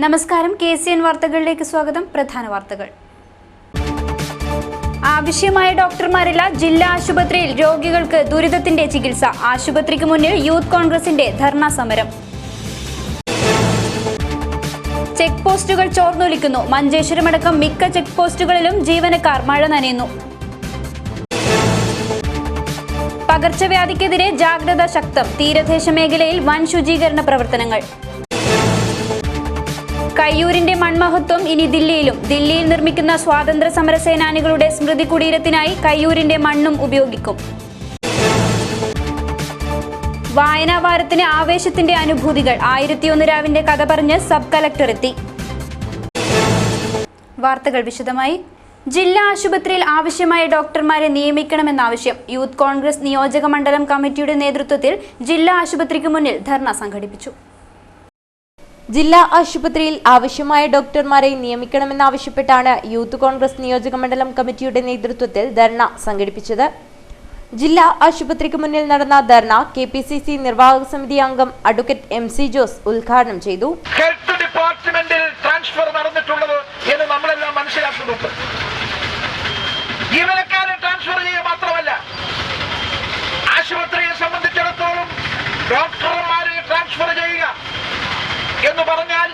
നമസ്കാരം, KCN വാർത്തകളിലേക്ക് സ്വാഗതം. പ്രധാന വാർത്തകൾ. ആവശ്യമായ ഡോക്ടർമാരില്ല. ജില്ലാ ആശുപത്രിയിൽ രോഗികൾക്ക് ദുരിതത്തിന്റെ ചികിത്സ. ആശുപത്രിക്ക് മുന്നിൽ യൂത്ത് കോൺഗ്രസിന്റെ ധർണാ സമരം. ചെക്ക് പോസ്റ്റുകൾ ചോർന്നൊലിക്കുന്നു. മഞ്ചേശ്വരമടക്കം മിക്ക ചെക്ക് പോസ്റ്റുകളിലും ജീവനക്കാർ മഴ നനയുന്നു. പകർച്ചവ്യാധിക്കെതിരെ ജാഗ്രത ശക്തം. തീരദേശ മേഖലയിൽ വൻ ശുചീകരണ പ്രവർത്തനങ്ങൾ. കയ്യൂരിന്റെ മൺമഹത്വം ഇനി ദില്ലിയിലും. ദില്ലിയിൽ നിർമ്മിക്കുന്ന സ്വാതന്ത്ര്യ സമര സേനാനികളുടെ സ്മൃതി കുടീരത്തിനായി കയ്യൂരിന്റെ മണ്ണും ഉപയോഗിക്കും. വായനാ വാരത്തിന് ആവേശത്തിന്റെ അനുഭൂതികൾ. 1001 രാവിന്റെ കഥ പറഞ്ഞ് സബ് കളക്ടർ എത്തി. വാർത്തകൾ വിശദമായി. ജില്ലാ ആശുപത്രിയിൽ ആവശ്യമായ ഡോക്ടർമാരെ നിയമിക്കണമെന്നാവശ്യം. യൂത്ത് കോൺഗ്രസ് നിയോജക മണ്ഡലം കമ്മിറ്റിയുടെ നേതൃത്വത്തിൽ ജില്ലാ ആശുപത്രിക്ക് മുന്നിൽ ധർണ സംഘടിപ്പിച്ചു. ജില്ലാ ആശുപത്രിയിൽ ആവശ്യമായ ഡോക്ടർമാരെ നിയമിക്കണമെന്നാവശ്യപ്പെട്ടാണ് യൂത്ത് കോൺഗ്രസ് നിയോജക മണ്ഡലം കമ്മിറ്റിയുടെ നേതൃത്വത്തിൽ ധർണ സംഘടിപ്പിച്ചത്. ജില്ലാ ആശുപത്രിക്ക് മുന്നിൽ നടന്ന ധർണ KPCC നിർവാഹക സമിതി അംഗം അഡ്വക്കേറ്റ് MC ജോസ് ഉദ്ഘാടനം ചെയ്തു. ഹെൽത്ത് ഡിപ്പാർട്ട്മെന്റിൽ ട്രാൻസ്ഫർ നടന്നിട്ടുള്ളത് എന്ന് നമ്മളെല്ലാം മനസ്സിലാക്കുന്നുണ്ട്. ജീവനക്കാരെ ട്രാൻസ്ഫർ ചെയ്യുക മാത്രമല്ല, ആശുപത്രിയെ സംബന്ധിച്ചിടത്തോളം ഡോക്ടർമാരെ ട്രാൻസ്ഫർ ചെയ്യുക എന്ന് പറഞ്ഞാൽ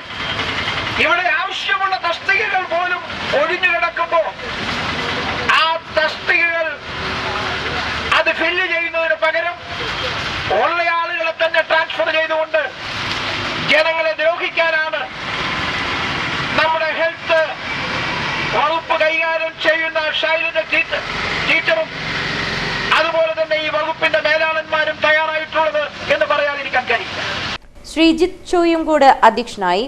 ഇവിടെ ആവശ്യമുള്ള തസ്തികകൾ പോലും ഒഴിഞ്ഞു കിടക്കുമ്പോൾ ആ തസ്തികകൾ അത് ഫില്ല് ചെയ്യുന്നതിന് പകരം ഉള്ള ആളുകളെ തന്നെ ട്രാൻസ്ഫർ ചെയ്തുകൊണ്ട് ജനങ്ങളെ ദ്രോഹിക്കാനാണ് നമ്മുടെ ഹെൽത്ത് വകുപ്പ് കൈകാര്യം ചെയ്യുന്ന ശൈലജ ടീച്ചറും അതുപോലെ തന്നെ ഈ വകുപ്പിന്റെ മേലാളന്മാരും തയ്യാറായിട്ടുള്ളത് എന്ന് പറയാതിരിക്കാൻ കഴിയില്ല. ശ്രീജിത്ത് ചോയ്യംകോട് അധ്യക്ഷനായി.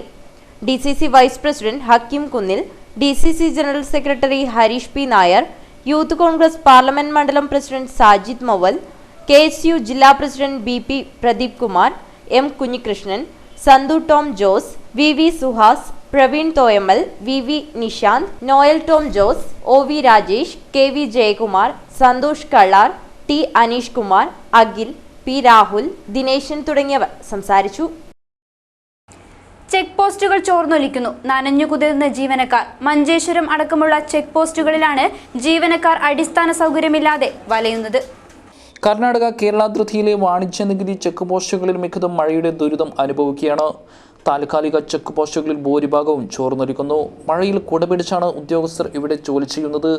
DCC vice president Hakkeem Kunnil, DCC general secretary Harish P. Nair, youth Congress parliament മണ്ഡലം പ്രസിഡന്റ് സാജിദ് മവൽ, KSU ജില്ലാ president BP Pradeep Kumar, M. Kunhikrishnan, Santhu Tom Jose, VV Suhas, Praveen Thoyammal, VV Nishanth, Noel Tom Jose, OV Rajesh, KV Jayakumar, Santhosh Kallar, T. Aneesh Kumar, Akhil, P. Rahul, Dineshan തുടങ്ങിയവർ സംസാരിച്ചു. ചെക്ക് പോസ്റ്റുകൾ ചോർന്നൊലിക്കുന്നു. നനഞ്ഞു കുതിർന്ന ജീവനക്കാർ. മഞ്ചേശ്വരം അടക്കമുള്ള ചെക്ക് പോസ്റ്റുകളിലാണ് ജീവനക്കാർ അടിസ്ഥാന സൗകര്യമില്ലാതെ വലയുന്നത്. കർണാടക കേരള അതിർത്തിയിലെ വാണിജ്യ നികുതി ചെക്ക് പോസ്റ്റുകളിൽ മിക്കതും മഴയുടെ ദുരിതം അനുഭവിക്കുകയാണ്. താൽക്കാലിക ചെക്ക് പോസ്റ്റുകളിൽ ഭൂരിഭാഗവും ചോർന്നൊലിക്കുന്നു. മഴയിൽ കുടപിടിച്ചാണ് ഉദ്യോഗസ്ഥർ ഇവിടെ ജോലി ചെയ്യുന്നത്.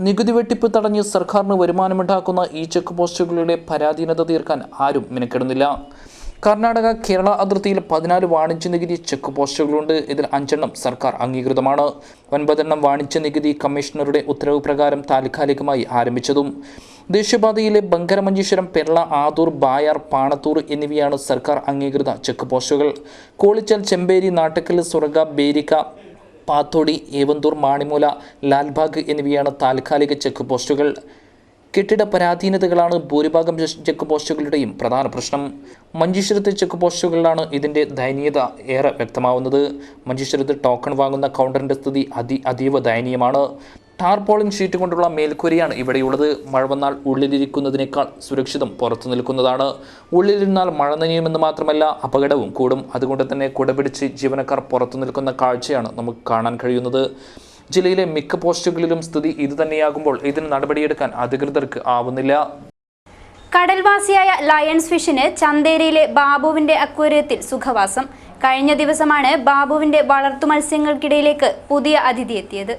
നികുതി വെട്ടിപ്പ് തടഞ്ഞ് സർക്കാരിന് വരുമാനമുണ്ടാക്കുന്ന ഈ ചെക്ക് പോസ്റ്റുകളുടെ പരാധീനത തീർക്കാൻ ആരും മെനക്കെടുന്നില്ല. കർണാടക കേരള അതിർത്തിയിൽ 14 വാണിജ്യ നികുതി ചെക്ക് പോസ്റ്റുകളുണ്ട്. ഇതിൽ 5 സർക്കാർ അംഗീകൃതമാണ്. 9 വാണിജ്യ നികുതി കമ്മീഷണറുടെ ഉത്തരവ് പ്രകാരം താൽക്കാലികമായി ആരംഭിച്ചതും. ദേശീയപാതയിലെ ബങ്കര, മഞ്ചേശ്വരം, പെർള, ആദൂർ, ബായാർ, പാണത്തൂർ എന്നിവയാണ് സർക്കാർ അംഗീകൃത ചെക്ക് പോസ്റ്റുകൾ. കോളിച്ചൽ, ചെമ്പേരി, നാട്ടക്കൽ, സുറഗ, ബേരിക്ക, പാത്തോടി, ഏവന്തൂർ, മാണിമൂല, ലാൽബാഗ് എന്നിവയാണ് താൽക്കാലിക ചെക്ക് പോസ്റ്റുകൾ. കെട്ടിട പരാധീനതകളാണ് ഭൂരിഭാഗം ചെക്ക് പോസ്റ്റുകളുടെയും പ്രധാന പ്രശ്നം. മഞ്ചേശ്വരത്തെ ചെക്ക് പോസ്റ്റുകളിലാണ് ഇതിൻ്റെ ദയനീയത ഏറെ വ്യക്തമാവുന്നത്. മഞ്ചേശ്വരത്ത് ടോക്കൺ വാങ്ങുന്ന കൗണ്ടറിൻ്റെ സ്ഥിതി അതീവ ദയനീയമാണ്. ടാർപോളിൻ ഷീറ്റ് കൊണ്ടുള്ള മേൽക്കൂരയാണ് ഇവിടെയുള്ളത്. മഴ വന്നാൽ ഉള്ളിലിരിക്കുന്നതിനേക്കാൾ സുരക്ഷിതം പുറത്തു നിൽക്കുന്നതാണ്. ഉള്ളിലിരുന്നാൽ മഴ നനയുമെന്ന് മാത്രമല്ല, അപകടവും കൂടും. അതുകൊണ്ട് തന്നെ കുടപിടിച്ച് ജീവനക്കാർ പുറത്തു നിൽക്കുന്ന കാഴ്ചയാണ് നമുക്ക് കാണാൻ കഴിയുന്നത്. ജില്ലയിലെ മിക്ക പോസ്റ്റുകളിലും സ്ഥിതി ഇതുതന്നെയാകുമ്പോൾ ഇതിന് നടപടിയെടുക്കാൻ അധികൃതർക്ക് ആവുന്നില്ല. കടൽവാസിയായ ലയൺസ് ഫിഷിന് ചന്തേരിയിലെ ബാബുവിന്റെ അക്വേറിയത്തിൽ സുഖവാസം. കഴിഞ്ഞ ദിവസമാണ് ബാബുവിന്റെ വളർത്തു മത്സ്യങ്ങൾക്കിടയിലേക്ക് പുതിയ അതിഥി എത്തിയത്.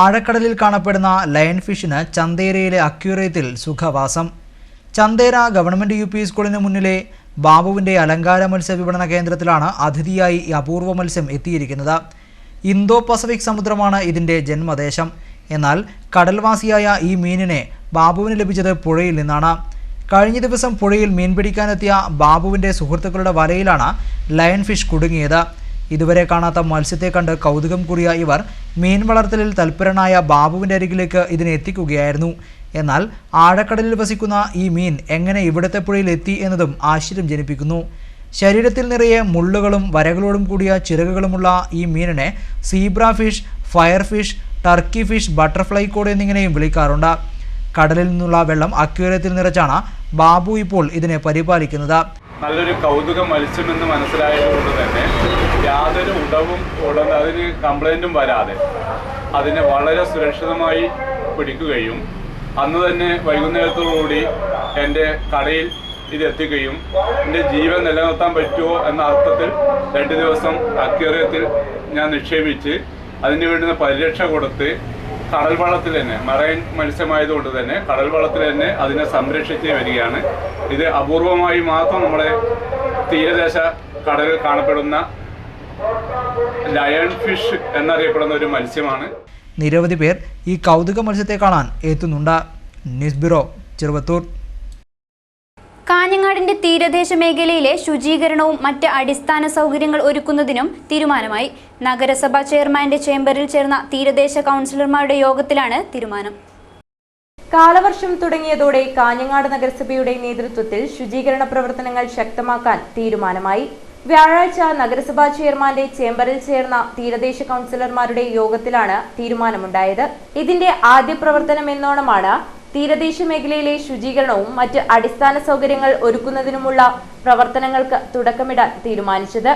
ആഴക്കടലിൽ കാണപ്പെടുന്ന ലയൺ ഫിഷിന് ചന്തേരയിലെ അക്വേറിയത്തിൽ സുഖവാസം. ചന്തേര ഗവൺമെന്റ് UP സ്കൂളിന് മുന്നിലെ ബാബുവിന്റെ അലങ്കാര മത്സ്യ വിപണന കേന്ദ്രത്തിലാണ് അതിഥിയായി ഈ അപൂർവ മത്സ്യം എത്തിയിരിക്കുന്നത്. ഇന്തോ പസഫിക് സമുദ്രമാണ് ഇതിൻ്റെ ജന്മദേശം. എന്നാൽ കടൽവാസിയായ ഈ മീനിനെ ബാബുവിന് ലഭിച്ചത് പുഴയിൽ നിന്നാണ്. കഴിഞ്ഞ ദിവസം പുഴയിൽ മീൻ പിടിക്കാനെത്തിയ ബാബുവിൻ്റെ സുഹൃത്തുക്കളുടെ വലയിലാണ് ലയൺ ഫിഷ് കുടുങ്ങിയത്. ഇതുവരെ കാണാത്ത മത്സ്യത്തെ കണ്ട് കൗതുകം കൂറിയ ഇവർ മീൻ വളർത്തലിൽ തൽപരനായ ബാബുവിൻ്റെ അരികിലേക്ക് ഇതിനെ എത്തിക്കുകയായിരുന്നു. എന്നാൽ ആഴക്കടലിൽ വസിക്കുന്ന ഈ മീൻ എങ്ങനെ ഇവിടുത്തെ പുഴയിൽ എത്തി എന്നതും ആശ്ചര്യം ജനിപ്പിക്കുന്നു. ശരീരത്തിൽ നിറയെ മുള്ളുകളും വരകളോടും കൂടിയ ചിറകുകളുമുള്ള ഈ മീനിനെ zebra fish, fire fish, turkey fish, butterfly cod എന്നിങ്ങനെയും വിളിക്കാറുണ്ട്. കടലിൽ നിന്നുള്ള വെള്ളം അക്വേറിയത്തിൽ നിറച്ചാണ് ബാബു ഇപ്പോൾ ഇതിനെ പരിപാലിക്കുന്നത്. നല്ലൊരു കൗതുക മത്സ്യമെന്ന് മനസ്സിലായതുകൊണ്ട് തന്നെ യാതൊരു അതിന് കംപ്ലൈൻറ്റും വരാതെ അതിനെ വളരെ സുരക്ഷിതമായി പിടിക്കുകയും അന്ന് തന്നെ വൈകുന്നേരത്തോടുകൂടി എൻ്റെ കടയിൽ ഇതെത്തിക്കുകയും എൻ്റെ ജീവൻ നിലനിർത്താൻ പറ്റുമോ എന്ന അർത്ഥത്തിൽ 2 ദിവസം അക്വേറിയത്തിൽ ഞാൻ നിക്ഷേപിച്ച് അതിന് വേണ്ടുന്ന പരിരക്ഷ കൊടുത്ത് കടൽ വള്ളത്തിൽ തന്നെ മറൈൻ മത്സ്യമായതുകൊണ്ട് തന്നെ കടൽ വള്ളത്തിൽ തന്നെ അതിനെ സംരക്ഷിച്ച് വരികയാണ്. ഇത് അപൂർവമായി മാത്രം നമ്മുടെ തീരദേശ കടലിൽ കാണപ്പെടുന്ന ലയൺ ഫിഷ് എന്നറിയപ്പെടുന്ന ഒരു മത്സ്യമാണ്. നിരവധി പേർ ഈ കൗതുക മത്സ്യത്തെ കാണാൻ എത്തുന്നുണ്ട്. News bureau, Cheruvathur. കാഞ്ഞങ്ങാടിന്റെ തീരദേശ മേഖലയിലെ ശുചീകരണവും മറ്റ് അടിസ്ഥാന സൗകര്യങ്ങൾ ഒരുക്കുന്നതിനും തീരുമാനമായി. നഗരസഭാ ചെയർമാന്റെ ചേംബറിൽ ചേർന്ന തീരദേശ കൗൺസിലർമാരുടെ യോഗത്തിലാണ് തീരുമാനം. കാലവർഷം തുടങ്ങിയതോടെ കാഞ്ഞങ്ങാട് നഗരസഭയുടെ നേതൃത്വത്തിൽ ശുചീകരണ പ്രവർത്തനങ്ങൾ ശക്തമാക്കാൻ തീരുമാനമായി. വ്യാഴാഴ്ച നഗരസഭാ ചെയർമാന്റെ ചേംബറിൽ ചേർന്ന തീരദേശ കൗൺസിലർമാരുടെ യോഗത്തിലാണ് തീരുമാനമുണ്ടായത്. ഇതിന്റെ ആദ്യ പ്രവർത്തനം എന്നോണമാണ് തീരദേശ മേഖലയിലെ ശുചീകരണവും മറ്റ് അടിസ്ഥാന സൗകര്യങ്ങൾ ഒരുക്കുന്നതിനുമുള്ള പ്രവർത്തനങ്ങൾക്ക് തുടക്കമിടാൻ തീരുമാനിച്ചത്.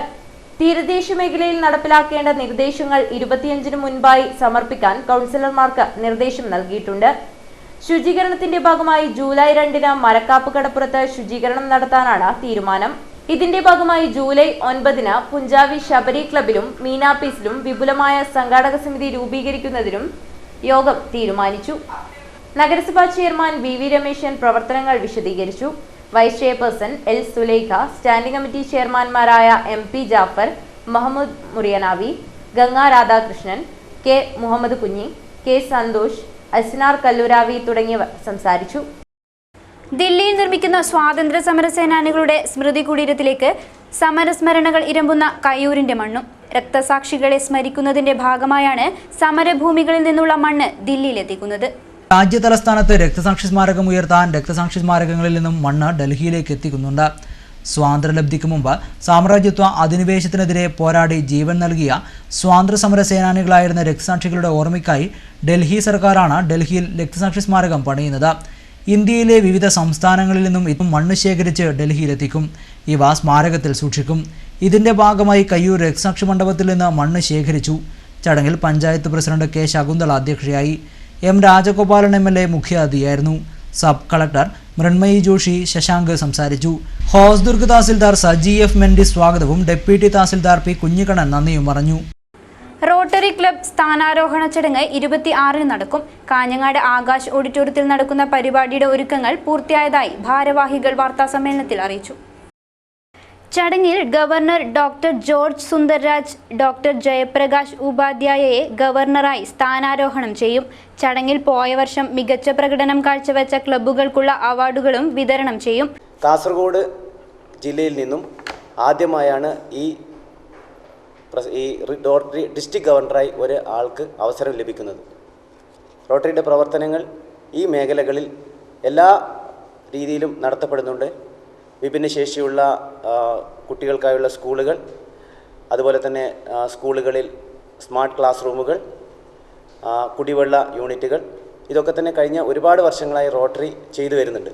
തീരദേശ മേഖലയിൽ നടപ്പിലാക്കേണ്ട നിർദ്ദേശങ്ങൾ 25-ന് മുൻപായി സമർപ്പിക്കാൻ കൗൺസിലർമാർക്ക് നിർദ്ദേശം നൽകിയിട്ടുണ്ട്. ശുചീകരണത്തിന്റെ ഭാഗമായി ജൂലൈ 2-ന് മരക്കാപ്പ് കടപ്പുറത്ത് ശുചീകരണം നടത്താനാണ് തീരുമാനം. ഇതിന്റെ ഭാഗമായി ജൂലൈ 9-ന് പുഞ്ചാവി ശബരി ക്ലബിലും മീനാപ്പീസിലും വിപുലമായ സംഘാടക സമിതി രൂപീകരിക്കുന്നതിനും യോഗം തീരുമാനിച്ചു. നഗരസഭാ ചെയർമാൻ വി രമേശൻ പ്രവർത്തനങ്ങൾ വിശദീകരിച്ചു. Vice chairperson L Sulaikha, standing committee ചെയർമാൻമാരായ MP Jafar, Muhammad Muriyanavi, Ganga Radhakrishnan, K Muhammad Kunhi, K Santhosh, Asnar Kalluravi തുടങ്ങിയവർ സംസാരിച്ചു. ദില്ലിയിൽ നിർമ്മിക്കുന്ന സ്വാതന്ത്ര്യ സമര സേനാനികളുടെ സ്മൃതി കുടീരത്തിലേക്ക് സമരസ്മരണകൾ ഇരമ്പുന്ന കയ്യൂരിന്റെ മണ്ണും രക്തസാക്ഷികളെ സ്മരിക്കുന്നതിന്റെ ഭാഗമായാണ് സമരഭൂമികളിൽ നിന്നുള്ള മണ്ണ് ദില്ലിയിലെത്തിക്കുന്നത്. രാജ്യ തലസ്ഥാനത്ത് രക്തസാക്ഷി സ്മാരകം ഉയർത്താൻ രക്തസാക്ഷി സ്മാരകങ്ങളിൽ നിന്നും മണ്ണ് ഡൽഹിയിലേക്ക് എത്തിക്കുന്നുണ്ട്. സ്വാതന്ത്ര്യലബ്ധിക്ക് മുമ്പ് സാമ്രാജ്യത്വ അധിനിവേശത്തിനെതിരെ പോരാടി ജീവൻ നൽകിയ സ്വാതന്ത്ര്യ സമര സേനാനികളായിരുന്ന രക്തസാക്ഷികളുടെ ഓർമ്മയ്ക്കായി ഡൽഹി സർക്കാരാണ് ഡൽഹിയിൽ രക്തസാക്ഷി സ്മാരകം പണിയുന്നത്. ഇന്ത്യയിലെ വിവിധ സംസ്ഥാനങ്ങളിൽ നിന്നും മണ്ണ് ശേഖരിച്ച് ഡൽഹിയിലെത്തിക്കും. ഇവ സ്മാരകത്തിൽ സൂക്ഷിക്കും. ഇതിന്റെ ഭാഗമായി കയ്യൂർ രക്തസാക്ഷി മണ്ഡപത്തിൽ നിന്ന് മണ്ണ് ശേഖരിച്ചു. ചടങ്ങിൽ പഞ്ചായത്ത് പ്രസിഡന്റ് കെ ശകുന്തള അധ്യക്ഷയായി. M രാജഗോപാലൻ MLA മുഖ്യാതിഥിയായിരുന്നു. സബ് കളക്ടർ മൃണ്മയി ജോഷി ശശാങ്ക് സംസാരിച്ചു. ഹോസ്ദുർഗ് തഹസിൽദാർ സജി F മെൻഡി സ്വാഗതവും ഡെപ്യൂട്ടി തഹസിൽദാർ P കുഞ്ഞിക്കണ്ണൻ നന്ദിയും പറഞ്ഞു. റോട്ടറി ക്ലബ് സ്ഥാനാരോഹണ ചടങ്ങ് 26-ന് നടക്കും. കാഞ്ഞങ്ങാട് ആകാശ് ഓഡിറ്റോറിയത്തിൽ നടക്കുന്ന പരിപാടിയുടെ ഒരുക്കങ്ങൾ പൂർത്തിയായതായി ഭാരവാഹികൾ വാർത്താസമ്മേളനത്തിൽ അറിയിച്ചു. ചടങ്ങിൽ governor doctor George Sundarraj doctor Jayaprakash ഉപാധ്യായയെ ഗവർണറായി സ്ഥാനാരോഹണം ചെയ്യും. ചടങ്ങിൽ പോയ വർഷം മികച്ച പ്രകടനം കാഴ്ചവെച്ച ക്ലബ്ബുകൾക്കുള്ള അവാർഡുകളും വിതരണം ചെയ്യും. കാസർഗോഡ് ജില്ലയിൽ നിന്നും ആദ്യമായാണ് ഈ റോട്ടറി ഡിസ്ട്രിക്ട് ഗവർണറായി ഒരാൾക്ക് അവസരം ലഭിക്കുന്നത്. റോട്ടറിയുടെ പ്രവർത്തനങ്ങൾ ഈ മേഖലകളിൽ എല്ലാ രീതിയിലും നടത്തപ്പെടുന്നുണ്ട്. വിഭിന്നശേഷിയുള്ള കുട്ടികൾക്കായുള്ള സ്കൂളുകൾ, അതുപോലെ തന്നെ സ്കൂളുകളിൽ സ്മാർട്ട് ക്ലാസ് റൂമുകൾ, കുടിവെള്ള യൂണിറ്റുകൾ, ഇതൊക്കെ തന്നെ കഴിഞ്ഞ ഒരുപാട് വർഷങ്ങളായി റോട്ടറി ചെയ്തു വരുന്നുണ്ട്.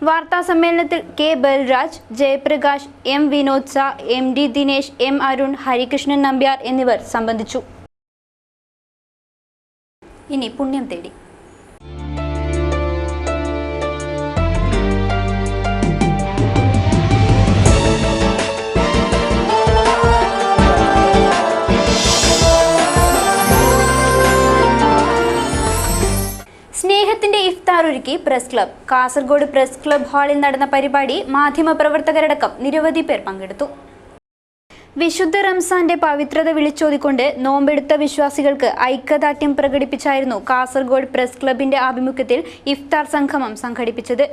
വാർത്താ സമ്മേളനത്തിൽ കെ ബൽരാജ്, ജയപ്രകാശ്, M വിനോദ് സ, MD ദിനേശ്, M അരുൺ, ഹരികൃഷ്ണൻ നമ്പ്യാർ എന്നിവർ സംബന്ധിച്ചു. ഇനി പുണ്യം തേടി. സ്നേഹത്തിന്റെ ഇഫ്താർ ഒരുക്കി press club. Kasaragod press club ഹാളിൽ നടന്ന പരിപാടി മാധ്യമപ്രവർത്തകരടക്കം നിരവധി പേർ പങ്കെടുത്തു. വിശുദ്ധ റംസാന്റെ പവിത്രത വിളിച്ചോതിക്കൊണ്ട് നോമ്പെടുത്ത വിശ്വാസികൾക്ക് ഐക്യദാർഢ്യം പ്രകടിപ്പിച്ചായിരുന്നു കാസർഗോഡ് പ്രസ് ക്ലബിന്റെ ആഭിമുഖ്യത്തിൽ ഇഫ്താർ സംഗമം സംഘടിപ്പിച്ചത്.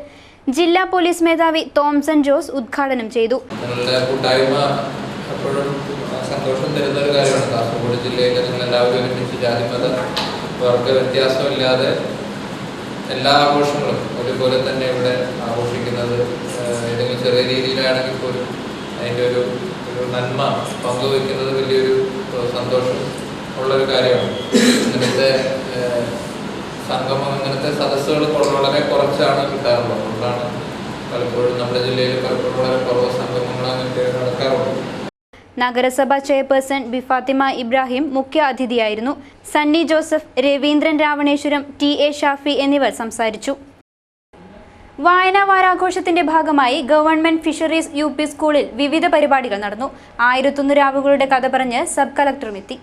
ജില്ലാ പോലീസ് മേധാവി തോംസൺ ജോസ് ഉദ്ഘാടനം ചെയ്തു. സന്തോഷം തരുന്ന ഒരു കാര്യമാണ്. കാസർഗോഡ് ജില്ലയിൽ നിങ്ങളെല്ലാവരും ഒരുമിച്ച് ജാതിമത വർഗ വ്യത്യാസമില്ലാതെ എല്ലാ ആഘോഷങ്ങളും ഒരുപോലെ തന്നെ ഇവിടെ ആഘോഷിക്കുന്നത് ഏതെങ്കിലും ചെറിയ രീതിയിലാണെങ്കിൽ പോലും അതിൻ്റെ ഒരു നന്മ പങ്കുവയ്ക്കുന്നത് വലിയൊരു സന്തോഷം ഉള്ളൊരു കാര്യമാണ്. ഇങ്ങനത്തെ സംഗമം, ഇങ്ങനത്തെ സദസ്സുകൾ വളരെ കുറച്ചാണ് കിട്ടാറുള്ളത്. അതുകൊണ്ടാണ് പലപ്പോഴും നമ്മുടെ ജില്ലയിൽ പലപ്പോഴും വളരെ കുറവ് സംഗമങ്ങൾ അങ്ങനത്തെ നടക്കാറുണ്ട്. നഗരസഭാ ചെയർപേഴ്സൺ ബി ഫാത്തിമ ഇബ്രാഹിം മുഖ്യ അതിഥിയായിരുന്നു. സണ്ണി ജോസഫ്, രവീന്ദ്രൻ രാവണേശ്വരം, ടി.എ. ഷാഫി എന്നിവർ സംസാരിച്ചു. വായനാ വാരാഘോഷത്തിന്റെ ഭാഗമായി ഗവൺമെന്റ് ഫിഷറീസ് UP സ്കൂളിൽ വിവിധ പരിപാടികൾ നടന്നു. 1001 രാവുകളുടെ കഥ പറഞ്ഞ് സബ് കളക്ടറും എത്തി.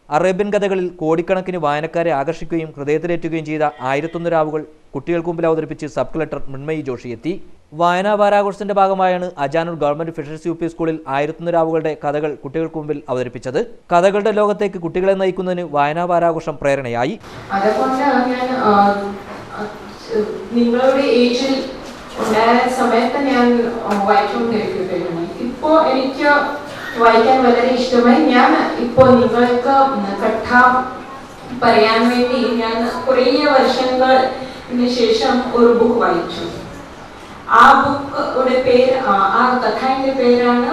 അറേബ്യൻ കഥകളിൽ കോടിക്കണക്കിന് വായനക്കാരെ ആകർഷിക്കുകയും ഹൃദയത്തിലേറ്റുകയും ചെയ്ത 1001 രാവുകൾ കുട്ടികൾക്ക് മുമ്പിൽ അവതരിപ്പിച്ച് സബ് കളക്ടർ മൃണ്മയി ജോഷി എത്തി. വായനാ വാരാഘോഷത്തിന്റെ ഭാഗമായാണ് അജാനൂർ ഗവൺമെന്റ് ഫിഷറീസ് UP സ്കൂളിൽ 1001 രാവുകളുടെ കഥകൾ കുട്ടികൾക്ക് മുമ്പിൽ അവതരിപ്പിച്ചത്. കഥകളുടെ ലോകത്തേക്ക് കുട്ടികളെ നയിക്കുന്നതിന് വായനാ വാരാഘോഷം പ്രേരണയായി. നിങ്ങളുടെ ഏജിൽ ഉണ്ടായ സമയത്ത് ഞാൻ വായിച്ചുകൊണ്ടിരിക്കുകയായിരുന്നു. ഇപ്പോൾ എനിക്ക് വായിക്കാൻ വളരെ ഇഷ്ടമായി. ഞാൻ ഇപ്പോൾ നിങ്ങൾക്ക് കഥ പറയാൻ വേണ്ടി ഞാൻ കുറേ വർഷങ്ങൾക്ക് ശേഷം ഒരു ബുക്ക് വായിച്ചു. ആ ബുക്കിന്റെ പേര്, ആ കഥയുടെ പേരാണ്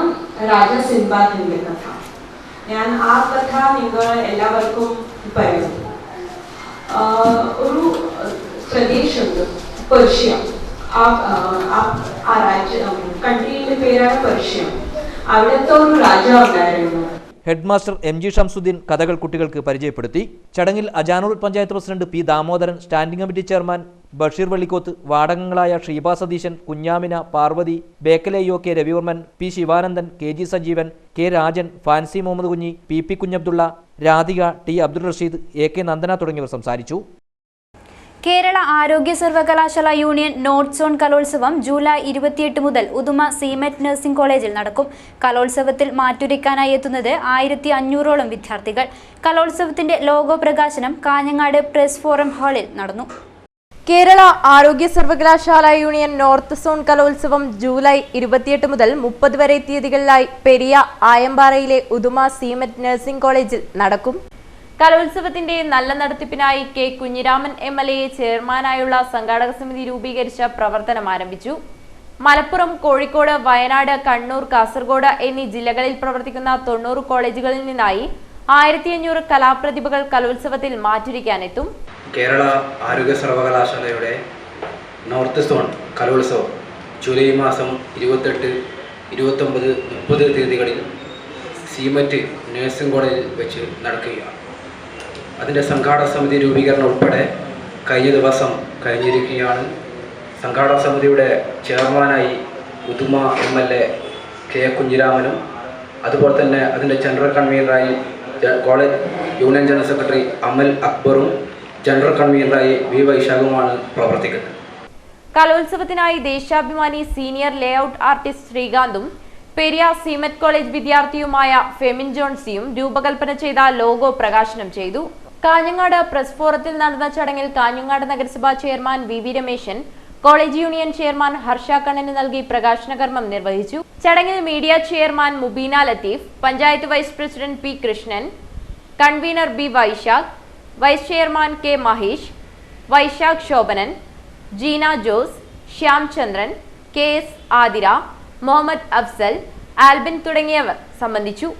രാജാ സിൻബാദിന്റെ കഥ. ഞാൻ ആ കഥ നിങ്ങൾ എല്ലാവർക്കും പറയുന്നു. ഒരു പ്രദേശമുണ്ട് പേർഷ്യ. ആ കൺട്രിയുടെ പേരാണ് പേർഷ്യ. അവിടുത്തെ ഒരു രാജാവ് ഉണ്ടായിരുന്നു. ഹെഡ് മാസ്റ്റർ MG ഷംസുദ്ദീൻ കഥകൾ കുട്ടികൾക്ക് പരിചയപ്പെടുത്തി. ചടങ്ങിൽ Ajanur panchayat president P Damodaran, standing committee chairman Basheer Vallikkoth, വാടകങ്ങളായ ഷീബ സതീശൻ, കുഞ്ഞാമിന, പാർവതി, ബേക്കലെയോ K Ravivarman, P Shivanandan, KG Sajeevan, K Rajan, Fancy Muhammad Kunhi, PP Kunhabdulla, Radhika, T Abdul Rasheed, AK Nandana തുടങ്ങിയവർ സംസാരിച്ചു. കേരള ആരോഗ്യ സർവകലാശാല യൂണിയൻ നോർത്ത് സോൺ കലോത്സവം ജൂലൈ 28 മുതൽ ഉദുമ CMET നഴ്സിംഗ് കോളേജിൽ നടക്കും. കലോത്സവത്തിൽ മാറ്റുരയ്ക്കാനായി എത്തുന്നത് 1500ഓളം വിദ്യാർത്ഥികൾ. കലോത്സവത്തിന്റെ ലോഗോ പ്രകാശനം കാഞ്ഞങ്ങാട് പ്രസ് ഫോറം ഹാളിൽ നടന്നു. കേരള ആരോഗ്യ സർവകലാശാല യൂണിയൻ നോർത്ത് സോൺ കലോത്സവം ജൂലൈ 28 മുതൽ 30 വരെ തീയതികളിലായി പെരിയ ആയമ്പാറയിലെ ഉദുമ CMET നഴ്സിംഗ് കോളേജിൽ നടക്കും. കലോത്സവത്തിന്റെ നല്ല നടത്തിപ്പിനായി K കുഞ്ഞിരാമൻ MLA ചെയർമാനായുള്ള സംഘാടക സമിതി രൂപീകരിച്ച പ്രവർത്തനം ആരംഭിച്ചു. മലപ്പുറം, കോഴിക്കോട്, വയനാട്, കണ്ണൂർ, കാസർഗോഡ് എന്നീ ജില്ലകളിൽ പ്രവർത്തിക്കുന്ന 90 കോളേജുകളിൽ നിന്നായി 1500 കലാപ്രതിഭകൾ കലോത്സവത്തിൽ മാറ്റുരയ്ക്കാനെത്തും. കേരള ആരോഗ്യ സർവകലാശാലയുടെ നോർത്ത് സോൺ കലോത്സവം ജൂലൈ മാസം 28, 29, 30 തീയതികളിൽ CMET നഴ്സിംഗ് കോളേജിൽ വെച്ച് നടക്കുകയാണ്. അതിൻ്റെ സംഘാടക സമിതി രൂപീകരണം ഉൾപ്പെടെ കഴിഞ്ഞ ദിവസം കഴിഞ്ഞിരിക്കുകയാണ്. സംഘാടക സമിതിയുടെ ചെയർമാനായി ഉദുമ MLA K കുഞ്ഞിരാമനും, അതുപോലെ തന്നെ അതിൻ്റെ ജനറൽ കൺവീനറായി college union general secretary Amal അക്ബറും ജനറൽ കൺവീനറായി V വൈശാഖുമാണ് പ്രവർത്തിക്കുന്നത്. കലോത്സവത്തിനായി ദേശാഭിമാനി സീനിയർ ലേഔട്ട് ആർട്ടിസ്റ്റ് ശ്രീകാന്തും പെരിയ CMET കോളേജ് വിദ്യാർത്ഥിയുമായ ഫെമിൻ ജോൺസിയും രൂപകൽപ്പന ചെയ്ത ലോഗോ പ്രകാശനം ചെയ്തു. കാഞ്ഞങ്ങാട് പ്രസ് ഫോറത്തിൽ നടന്ന ചടങ്ങിൽ കാഞ്ഞങ്ങാട് നഗരസഭാ chairman VV Rameshan, college union chairman Harsha കണ്ണന് നൽകി പ്രകാശന കർമ്മം നിർവഹിച്ചു. ചടങ്ങിൽ media chairman Mubeena Latheef, panchayat vice president P Krishnan, convener B Vaishakh, vice chairman K Mahesh, Vaishakh Shobhanan, Jeena Jose, Shyamchandran, KS Athira, Muhammad Afsal, Albin തുടങ്ങിയവർ സംബന്ധിച്ചു.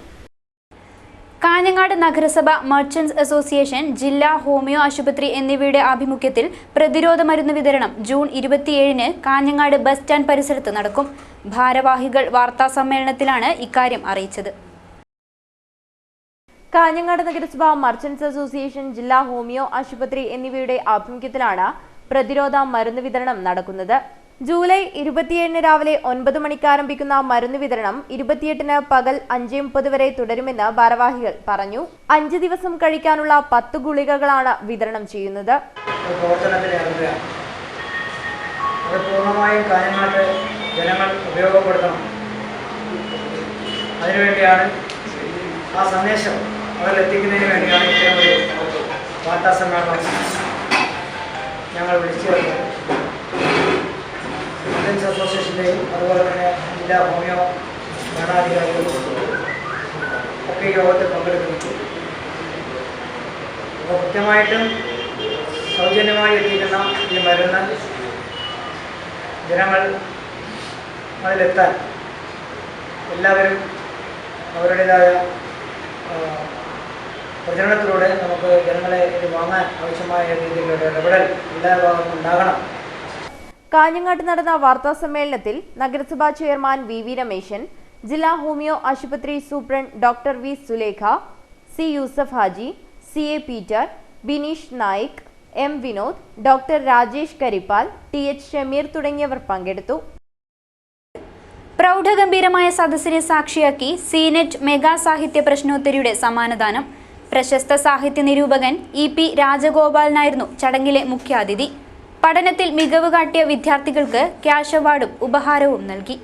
കാഞ്ഞങ്ങാട് നഗരസഭ, മർച്ചന്റ്സ് അസോസിയേഷൻ, ജില്ലാ ഹോമിയോ ആശുപത്രി എന്നിവയുടെ ആഭിമുഖ്യത്തിൽ പ്രതിരോധ മരുന്ന് വിതരണം ജൂൺ 27-ന് കാഞ്ഞങ്ങാട് ബസ് സ്റ്റാൻഡ് പരിസരത്ത് നടക്കും. ഭാരവാഹികൾ വാർത്താ സമ്മേളനത്തിലാണ് ഇക്കാര്യം അറിയിച്ചത്. കാഞ്ഞങ്ങാട് നഗരസഭ, മർച്ചന്റ്സ് അസോസിയേഷൻ, ജില്ലാ ഹോമിയോ ആശുപത്രി എന്നിവയുടെ ആഭിമുഖ്യത്തിലാണ് പ്രതിരോധ മരുന്ന് വിതരണം നടക്കുന്നത്. ജൂലൈ 27-ന് രാവിലെ 9 മണിക്ക് ആരംഭിക്കുന്ന മരുന്ന് വിതരണം 28-ന് പകൽ 5:30 വരെ തുടരുമെന്ന് ഭാരവാഹികൾ പറഞ്ഞു. 5 ദിവസം കഴിക്കാനുള്ള 10 ഗുളികകളാണ് വിതരണം ചെയ്യുന്നത്. പൂർണ്ണമായും കാഞ്ഞങ്ങാട്ട് ജനങ്ങൾ ഉപയോഗപ്പെടുത്തണം. അതിനുവേണ്ടിയാണ് ആ സന്ദേശം അവരിലെത്തിക്കുന്നതിന് വേണ്ടിയാണ് ഇത്തരം ഒരു വാർത്താ സമ്മേളനം ഞങ്ങൾ വിളിച്ചു വരുന്നത്. മർച്ചന്റ്സ് അസോസിയേഷൻ്റെയും അതുപോലെ തന്നെ ജില്ലാ ഹോമിയോ ഭരണാധികാരികളും ഒക്കെ യോഗത്തിൽ പങ്കെടുക്കുന്നു. അപ്പോൾ കൃത്യമായിട്ടും സൗജന്യമായി എത്തിക്കുന്ന ഈ മരുന്ന് ജനങ്ങൾ അതിലെത്താൻ എല്ലാവരും അവരുടേതായ പ്രചരണത്തിലൂടെ നമുക്ക് ജനങ്ങളെ ഇത് വാങ്ങാൻ ആവശ്യമായ രീതിയിലുള്ള ഇടപെടൽ എല്ലാ ഭാഗത്തും ഉണ്ടാകണം. കാഞ്ഞങ്ങാട്ട് നടന്ന വാർത്താ സമ്മേളനത്തിൽ നഗരസഭാ ചെയർമാൻ വി രമേശൻ, ജില്ലാ ഹോമിയോ ആശുപത്രി superintendent doctor V Sulekha, C Yusuf Haji, C A Peter, Bineesh Naik, M Vinod, doctor Rajesh Karippal, T H Shameer തുടങ്ങിയവർ പങ്കെടുത്തു. പ്രൗഢഗംഭീരമായ സദസ്സിനെ സാക്ഷിയാക്കി സീനെറ്റ് മെഗാ സാഹിത്യ പ്രശ്നോത്തരിയുടെ സമ്മാനദാനം. പ്രശസ്ത സാഹിത്യ നിരൂപകൻ ഇ.പി. രാജഗോപാലനായിരുന്നു ചടങ്ങിലെ മുഖ്യാതിഥി. പഠനത്തിൽ മികവ് കാട്ടിയ വിദ്യാർത്ഥികൾക്ക് ക്യാഷ് അവാർഡും ഉപഹാരവും നൽകി.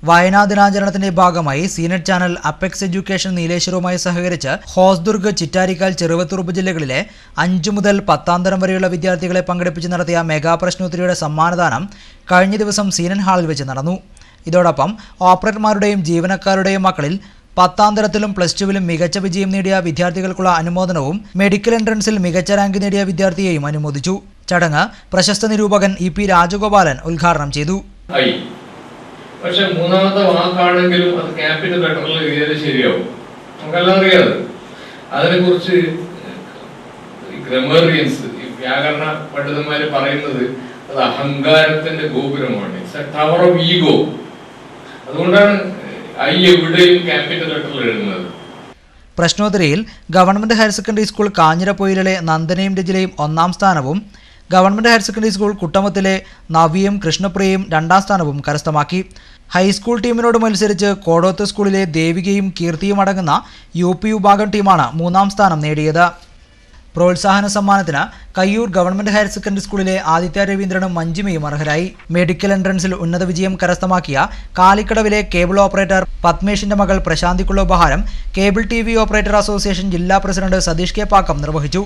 വായനാ ദിനാചരണത്തിന്റെ ഭാഗമായി സീനെറ്റ് ചാനൽ അപ്പെക്സ് എഡ്യൂക്കേഷൻ നീലേശ്വരവുമായി സഹകരിച്ച് ഹോസ്ദുർഗ്, ചിറ്റാരിക്കാൽ, ചെറുവത്തൂർ ഉപജില്ലകളിലെ 5 മുതൽ 10ാം തരം വരെയുള്ള വിദ്യാർത്ഥികളെ പങ്കെടുപ്പിച്ച് നടത്തിയ മെഗാ പ്രശ്നോത്തരിയുടെ സമ്മാനദാനം കഴിഞ്ഞ ദിവസം സീനൻ ഹാളിൽ വെച്ച് നടന്നു. ഇതോടൊപ്പം ഓപ്പറേറ്റർമാരുടെയും ജീവനക്കാരുടെയും മക്കളിൽ 10ാം തരത്തിലും +2വിലും മികച്ച വിജയം നേടിയ വിദ്യാർത്ഥികൾക്കുള്ള അനുമോദനവും മെഡിക്കൽ എൻട്രൻസിൽ മികച്ച റാങ്ക് നേടിയ വിദ്യാർത്ഥിയെയും അനുമോദിച്ചു. ചടങ്ങ് പ്രശസ്ത നിരൂപകൻ ഇ.പി. രാജഗോപാലൻ ഉദ്ഘാടനം ചെയ്തു. പക്ഷെ മൂന്നാമത്തെ വാക്കാണെങ്കിലും അത് ക്യാപിറ്റൽ ലെറ്ററിൽ എഴുതിയാൽ ശരിയാവും. നമുക്കെല്ലാം അറിയാതെ അതിനെക്കുറിച്ച് ഗ്രമറിയൻസ്, വ്യാകരണ പണ്ഡിതന്മാര് പറയുന്നത് അത് അഹങ്കാരത്തിന്റെ ഗോപുരമാണ്. It's a tower of ego. അതുകൊണ്ടാണ് ഐ എവിടെയും ക്യാപിറ്റൽ ലെറ്ററിൽ എഴുതുന്നത്. പ്രശ്നോത്തരിയിൽ ഗവൺമെന്റ് ഹയർ സെക്കൻഡറി സ്കൂൾ കാഞ്ഞിരപ്പൊയിലിലെ നന്ദനയും രജിലയും 1ാം സ്ഥാനവും, ഗവൺമെന്റ് ഹയർ സെക്കൻഡറി സ്കൂൾ കുട്ടമത്തിലെ നവിയും കൃഷ്ണപ്രിയയും 2ാം സ്ഥാനവും കരസ്ഥമാക്കി. ഹൈസ്കൂൾ ടീമിനോട് മത്സരിച്ച് കോടോത്ത് സ്കൂളിലെ ദേവികയും കീർത്തിയും അടങ്ങുന്ന UP വിഭാഗം ടീമാണ് 3ാം സ്ഥാനം നേടിയത്. പ്രോത്സാഹന സമ്മാനത്തിന് കയ്യൂർ ഗവൺമെന്റ് ഹയർ സെക്കൻഡറി സ്കൂളിലെ ആദിത്യ രവീന്ദ്രനും മഞ്ജിമയും അർഹരായി. മെഡിക്കൽ എൻട്രൻസിൽ ഉന്നത വിജയം കരസ്ഥമാക്കിയ കാലിക്കടവിലെ കേബിൾ ഓപ്പറേറ്റർ പത്മേഷിന്റെ മകൾ പ്രശാന്തിക്കുള്ള ഉപഹാരം കേബിൾ TV ഓപ്പറേറ്റർ അസോസിയേഷൻ ജില്ലാ പ്രസിഡന്റ് സതീഷ് കെ പാക്കം നിർവഹിച്ചു.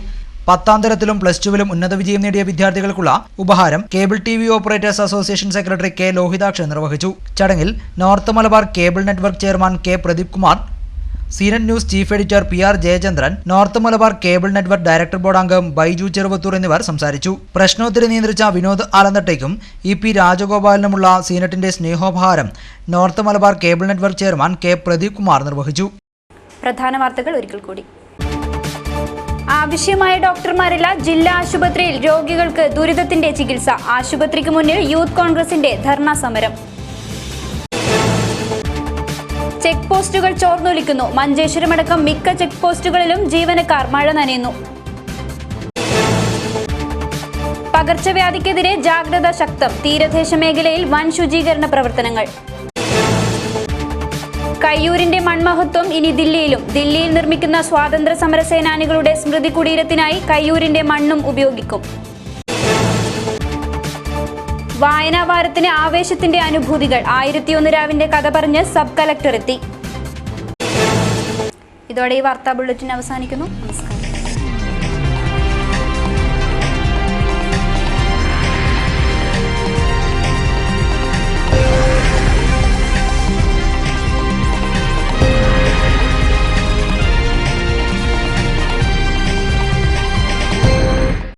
10ാം തരത്തിലും +2വിലും ഉന്നത വിജയം നേടിയ വിദ്യാർത്ഥികൾക്കുള്ള ഉപഹാരം cable TV operators association secretary K Lohithakshan നിർവഹിച്ചു. ചടങ്ങിൽ north Malabar cable network chairman K Pradeep Kumar, Seenet news chief editor PR Jayachandran, north Malabar cable network director board അംഗം ബൈജു ചെറുവത്തൂർ എന്നിവർ സംസാരിച്ചു. പ്രശ്നോത്തരി നിയന്ത്രിച്ച വിനോദ് ആലന്തട്ടയ്ക്കും ഇ.പി. രാജഗോപാലനുമുള്ള സീനറ്റിന്റെ സ്നേഹോപഹാരം north Malabar cable network chairman K Pradeep Kumar നിർവഹിച്ചു. പ്രധാന വാർത്തകൾ ഒരിക്കൽ കൂടി. ആവശ്യമായ ഡോക്ടർമാരില്ല. ജില്ലാ ആശുപത്രിയിൽ രോഗികൾക്ക് ദുരിതത്തിന്റെ ചികിത്സ. ആശുപത്രിക്ക് മുന്നിൽ യൂത്ത് കോൺഗ്രസിന്റെ ധർണാ സമരം. ചെക്ക് പോസ്റ്റുകൾ ചോർന്നൊലിക്കുന്നു. മഞ്ചേശ്വരമടക്കം മിക്ക ചെക്ക് പോസ്റ്റുകളിലും ജീവനക്കാർ മഴ നനയുന്നു. പകർച്ചവ്യാധിക്കെതിരെ ജാഗ്രത ശക്തം. തീരദേശ മേഖലയിൽ വൻ ശുചീകരണ പ്രവർത്തനങ്ങൾ. കയ്യൂരിന്റെ മൺമഹത്വം ഇനി ദില്ലിയിലും. ദില്ലിയിൽ നിർമ്മിക്കുന്ന സ്വാതന്ത്ര്യ സമര സേനാനികളുടെ സ്മൃതി കുടീരത്തിനായി കയ്യൂരിന്റെ മണ്ണും ഉപയോഗിക്കും. വായനാ വാരത്തിന് ആവേശത്തിന്റെ അനുഭൂതികൾ. 1001 രാവിന്റെ കഥ പറഞ്ഞ് സബ് കളക്ടർ എത്തി. ഇതോടെ ഈ വാർത്താ ബുള്ളറ്റിൻ അവസാനിക്കുന്നു.